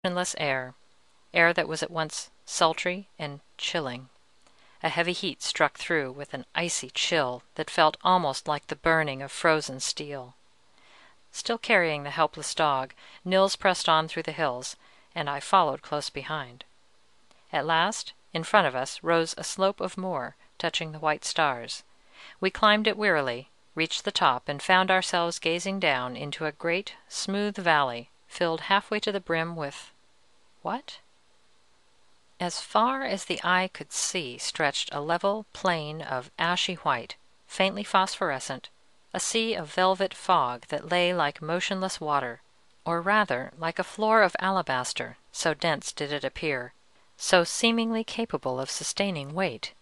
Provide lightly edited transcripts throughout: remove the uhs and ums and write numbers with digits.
Motionless air that was at once sultry and chilling. A heavy heat struck through with an icy chill that felt almost like the burning of frozen steel. Still carrying the helpless dog, Nils pressed on through the hills, and I followed close behind. At last, in front of us rose a slope of moor, touching the white stars. We climbed it wearily, reached the top, and found ourselves gazing down into a great, smooth valley, filled halfway to the brim with what? As far as the eye could see stretched a level plain of ashy white, faintly phosphorescent, a sea of velvet fog that lay like motionless water, or rather like a floor of alabaster, so dense did it appear, so seemingly capable of sustaining weight.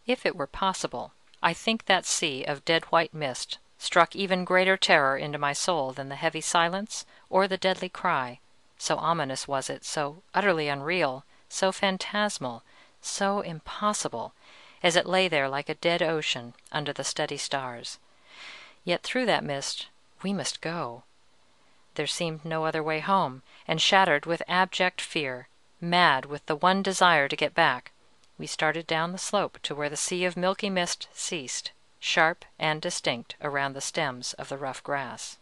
If it were possible, I think that sea of dead white mist struck even greater terror into my soul than the heavy silence or the deadly cry, so ominous was it, so utterly unreal, so phantasmal, so impossible, as it lay there like a dead ocean under the steady stars. Yet through that mist we must go. There seemed no other way home, and shattered with abject fear, mad with the one desire to get back, we started down the slope to where the sea of milky mist ceased, sharp and distinct around the stems of the rough grass.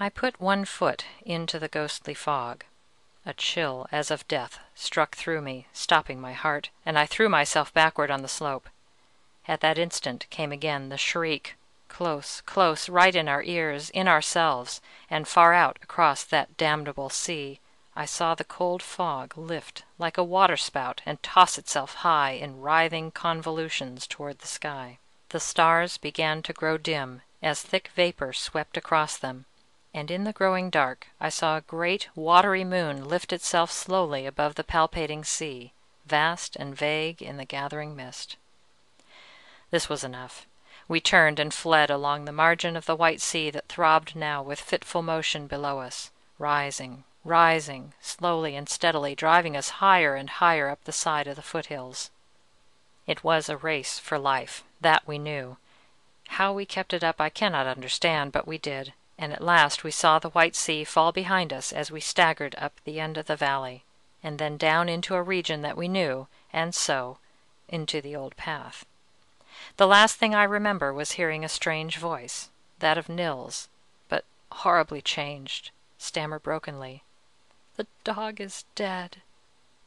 I put one foot into the ghostly fog. A chill as of death struck through me, stopping my heart, and I threw myself backward on the slope. At that instant came again the shriek, close, close, right in our ears, in ourselves, and far out across that damnable sea I saw the cold fog lift like a waterspout and toss itself high in writhing convolutions toward the sky. The stars began to grow dim as thick vapor swept across them, and in the growing dark I saw a great watery moon lift itself slowly above the palpating sea, vast and vague in the gathering mist. This was enough. We turned and fled along the margin of the white sea that throbbed now with fitful motion below us, rising, slowly and steadily, driving us higher and higher up the side of the foothills. It was a race for life, that we knew. How we kept it up I cannot understand, but we did, and at last we saw the white sea fall behind us as we staggered up the end of the valley, and then down into a region that we knew, and so into the old path. The last thing I remember was hearing a strange voice, that of Nils, but horribly changed, stammer brokenly, "The dog is dead."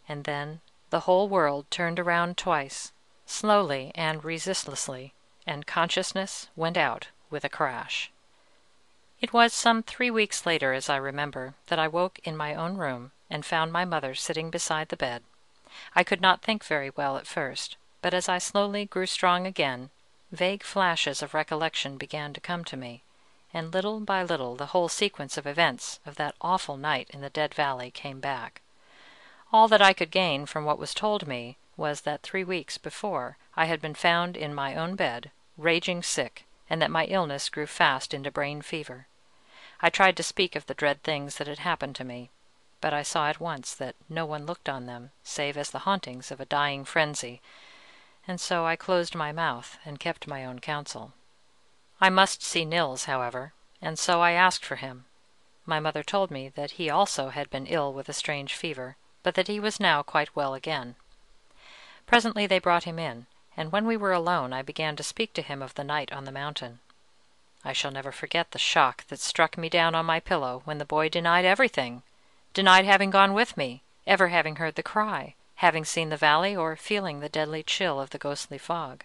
And then the whole world turned around twice, slowly and resistlessly, and consciousness went out with a crash. It was some 3 weeks later, as I remember, that I woke in my own room and found my mother sitting beside the bed. I could not think very well at first, but as I slowly grew strong again, vague flashes of recollection began to come to me, and little by little the whole sequence of events of that awful night in the Dead Valley came back. All that I could gain from what was told me was that 3 weeks before I had been found in my own bed, raging sick, and that my illness grew fast into brain fever. I tried to speak of the dread things that had happened to me, but I saw at once that no one looked on them save as the hauntings of a dying frenzy, and so I closed my mouth and kept my own counsel. I must see Nils, however, and so I asked for him. My mother told me that he also had been ill with a strange fever, but that he was now quite well again. Presently they brought him in, and when we were alone I began to speak to him of the night on the mountain. I shall never forget the shock that struck me down on my pillow when the boy denied everything, denied having gone with me, ever having heard the cry, having seen the valley, or feeling the deadly chill of the ghostly fog.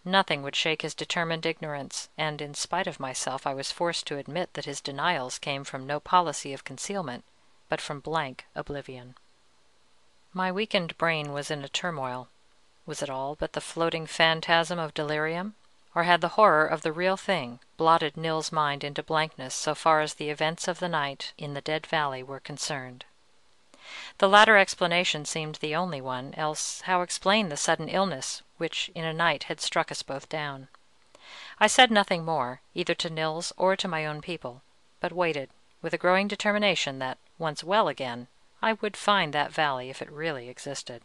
Nothing would shake his determined ignorance, and in spite of myself I was forced to admit that his denials came from no policy of concealment, but from blank oblivion. My weakened brain was in a turmoil. Was it all but the floating phantasm of delirium, or had the horror of the real thing blotted Nils' mind into blankness so far as the events of the night in the Dead Valley were concerned? The latter explanation seemed the only one, else how explain the sudden illness which in a night had struck us both down? I said nothing more, either to Nils or to my own people, but waited, with a growing determination that, once well again, I would find that valley if it really existed.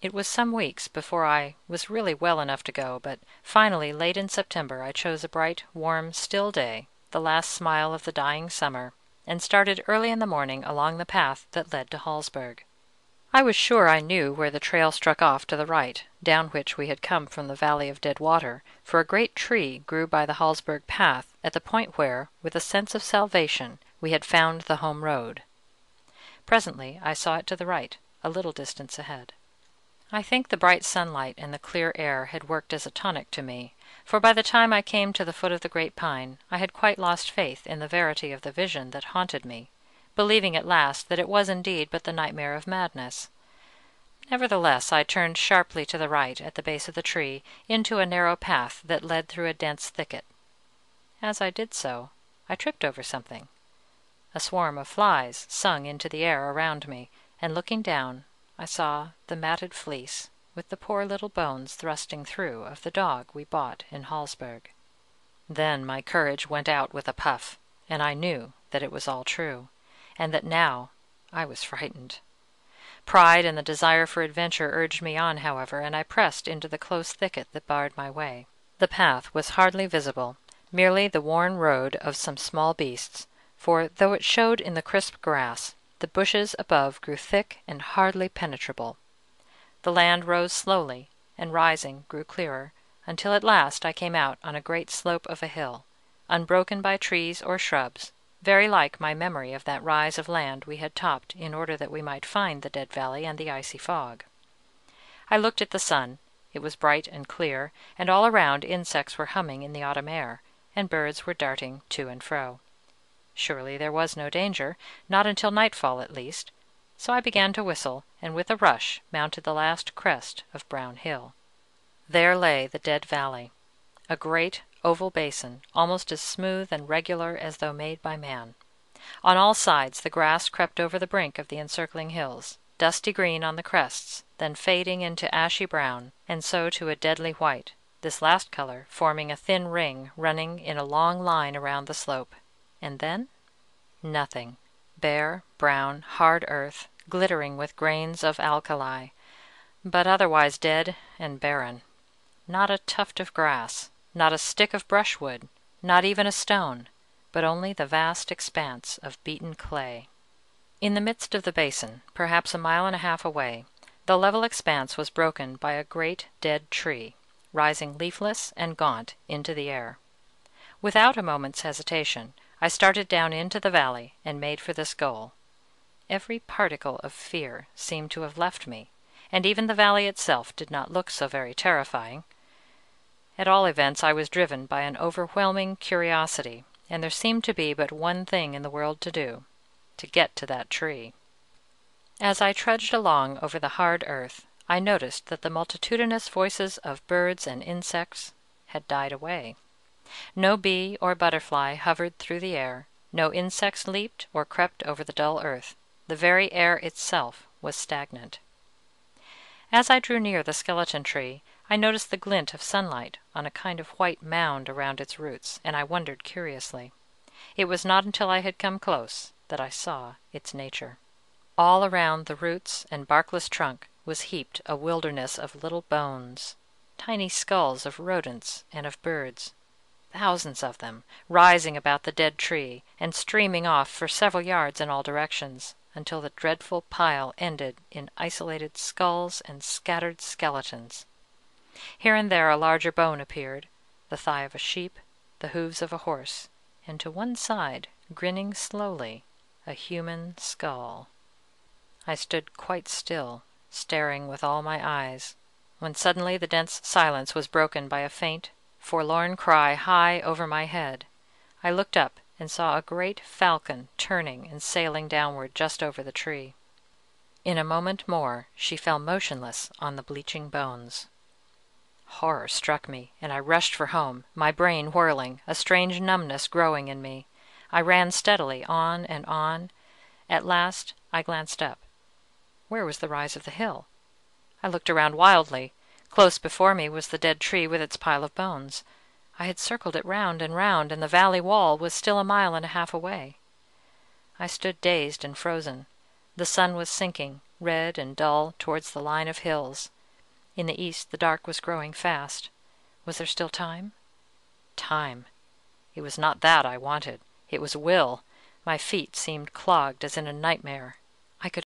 It was some weeks before I was really well enough to go, but finally, late in September, I chose a bright, warm, still day, the last smile of the dying summer, and started early in the morning along the path that led to Hallsberg. I was sure I knew where the trail struck off to the right, down which we had come from the Valley of Dead Water, for a great tree grew by the Hallsberg path at the point where, with a sense of salvation, we had found the home road. Presently I saw it to the right, a little distance ahead. I think the bright sunlight and the clear air had worked as a tonic to me, for by the time I came to the foot of the great pine, I had quite lost faith in the verity of the vision that haunted me, believing at last that it was indeed but the nightmare of madness. Nevertheless, I turned sharply to the right at the base of the tree into a narrow path that led through a dense thicket. As I did so, I tripped over something. A swarm of flies sung into the air around me, and looking down, I saw the matted fleece, with the poor little bones thrusting through, of the dog we bought in Hallsberg. Then my courage went out with a puff, and I knew that it was all true, and that now I was frightened. Pride and the desire for adventure urged me on, however, and I pressed into the close thicket that barred my way. The path was hardly visible, merely the worn road of some small beasts, for though it showed in the crisp grass, the bushes above grew thick and hardly penetrable. The land rose slowly, and rising grew clearer, until at last I came out on a great slope of a hill, unbroken by trees or shrubs, very like my memory of that rise of land we had topped in order that we might find the dead valley and the icy fog. I looked at the sun. It was bright and clear, and all around insects were humming in the autumn air, and birds were darting to and fro. Surely there was no danger, not until nightfall at least, so I began to whistle, and with a rush mounted the last crest of Brown Hill. There lay the dead valley, a great oval basin, almost as smooth and regular as though made by man. On all sides the grass crept over the brink of the encircling hills, dusty green on the crests, then fading into ashy brown, and so to a deadly white, this last color forming a thin ring running in a long line around the slope. And then nothing. Bare, brown, hard earth, glittering with grains of alkali, but otherwise dead and barren. Not a tuft of grass, not a stick of brushwood, not even a stone, but only the vast expanse of beaten clay. In the midst of the basin, perhaps a mile and a half away, the level expanse was broken by a great dead tree, rising leafless and gaunt into the air. Without a moment's hesitation, I started down into the valley and made for this goal. Every particle of fear seemed to have left me, and even the valley itself did not look so very terrifying. At all events, I was driven by an overwhelming curiosity, and there seemed to be but one thing in the world to do: to get to that tree. As I trudged along over the hard earth, I noticed that the multitudinous voices of birds and insects had died away. No bee or butterfly hovered through the air, no insects leaped or crept over the dull earth. The very air itself was stagnant. As I drew near the skeleton tree, I noticed the glint of sunlight on a kind of white mound around its roots, and I wondered curiously. It was not until I had come close that I saw its nature. All around the roots and barkless trunk was heaped a wilderness of little bones, tiny skulls of rodents and of birds, thousands of them, rising about the dead tree and streaming off for several yards in all directions, until the dreadful pile ended in isolated skulls and scattered skeletons. Here and there a larger bone appeared, the thigh of a sheep, the hooves of a horse, and to one side, grinning slowly, a human skull. I stood quite still, staring with all my eyes, when suddenly the dense silence was broken by a faint, forlorn cry high over my head. I looked up and saw a great falcon turning and sailing downward just over the tree. In a moment more she fell motionless on the bleaching bones. Horror struck me, and I rushed for home, my brain whirling, a strange numbness growing in me. I ran steadily on and on. At last I glanced up. Where was the rise of the hill? I looked around wildly. Close before me was the dead tree with its pile of bones. I had circled it round, and the valley wall was still a mile and a half away. I stood dazed and frozen. The sun was sinking, red and dull, towards the line of hills. In the east the dark was growing fast. Was there still time? Time! It was not that I wanted. It was will. My feet seemed clogged as in a nightmare. I could